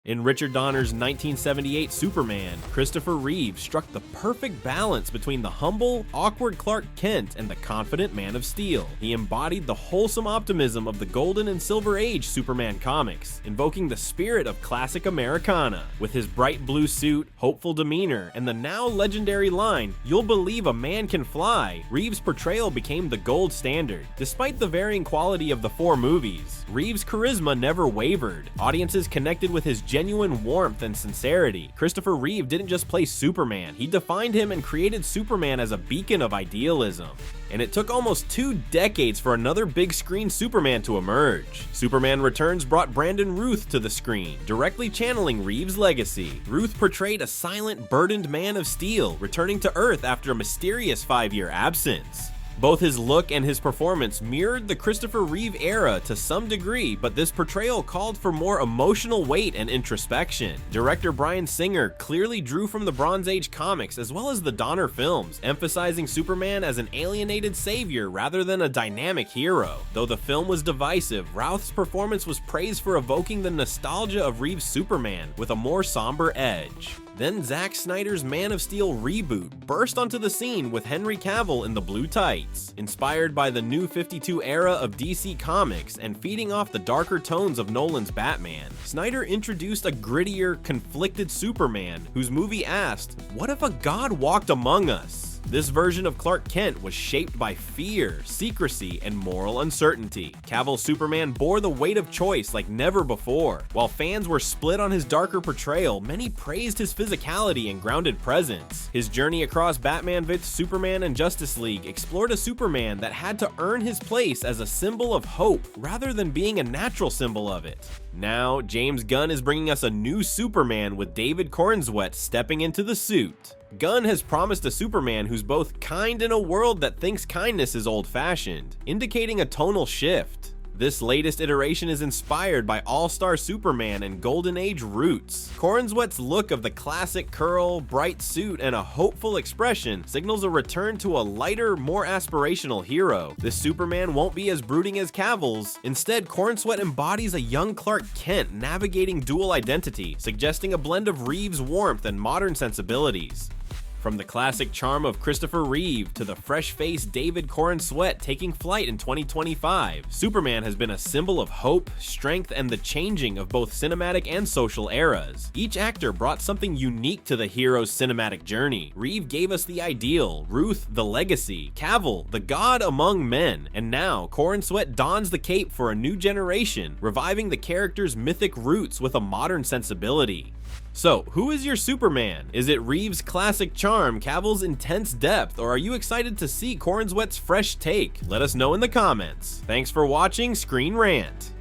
In Richard Donner's 1978 Superman, Christopher Reeve struck the perfect balance between the humble, awkward Clark Kent and the confident Man of Steel. He embodied the wholesome optimism of the Golden and Silver Age Superman comics, invoking the spirit of classic Americana. With his bright blue suit, hopeful demeanor, and the now legendary line, "You'll believe a man can fly," Reeve's portrayal became the gold standard. Despite the varying quality of the four movies, Reeve's charisma never wavered. Audiences connected with his genuine warmth and sincerity. Christopher Reeve didn't just play Superman, he defined him and created Superman as a beacon of idealism. And it took almost 2 decades for another big screen Superman to emerge. Superman Returns brought Brandon Routh to the screen, directly channeling Reeve's legacy. Routh portrayed a silent, burdened Man of Steel, returning to Earth after a mysterious 5-year absence. Both his look and his performance mirrored the Christopher Reeve era to some degree, but this portrayal called for more emotional weight and introspection. Director Bryan Singer clearly drew from the Bronze Age comics as well as the Donner films, emphasizing Superman as an alienated savior rather than a dynamic hero. Though the film was divisive, Routh's performance was praised for evoking the nostalgia of Reeve's Superman with a more somber edge. Then Zack Snyder's Man of Steel reboot burst onto the scene with Henry Cavill in the blue tights. Inspired by the New 52 era of DC Comics and feeding off the darker tones of Nolan's Batman, Snyder introduced a grittier, conflicted Superman whose movie asked, "What if a god walked among us?" This version of Clark Kent was shaped by fear, secrecy, and moral uncertainty. Cavill's Superman bore the weight of choice like never before. While fans were split on his darker portrayal, many praised his physicality and grounded presence. His journey across Batman vs Superman and Justice League explored a Superman that had to earn his place as a symbol of hope rather than being a natural symbol of it. Now, James Gunn is bringing us a new Superman with David Corenswet stepping into the suit. Gunn has promised a Superman who's both kind in a world that thinks kindness is old-fashioned, indicating a tonal shift. This latest iteration is inspired by All-Star Superman and Golden Age roots. Corenswet's look of the classic curl, bright suit, and a hopeful expression signals a return to a lighter, more aspirational hero. This Superman won't be as brooding as Cavill's. Instead, Corenswet embodies a young Clark Kent navigating dual identity, suggesting a blend of Reeve's warmth and modern sensibilities. From the classic charm of Christopher Reeve to the fresh-faced David Corenswet taking flight in 2025, Superman has been a symbol of hope, strength, and the changing of both cinematic and social eras. Each actor brought something unique to the hero's cinematic journey. Reeve gave us the ideal, Routh the legacy, Cavill the god among men, and now Corenswet dons the cape for a new generation, reviving the character's mythic roots with a modern sensibility. So, who is your Superman? Is it Reeve's classic charm, Cavill's intense depth, or are you excited to see Corenswet's fresh take? Let us know in the comments. Thanks for watching Screen Rant.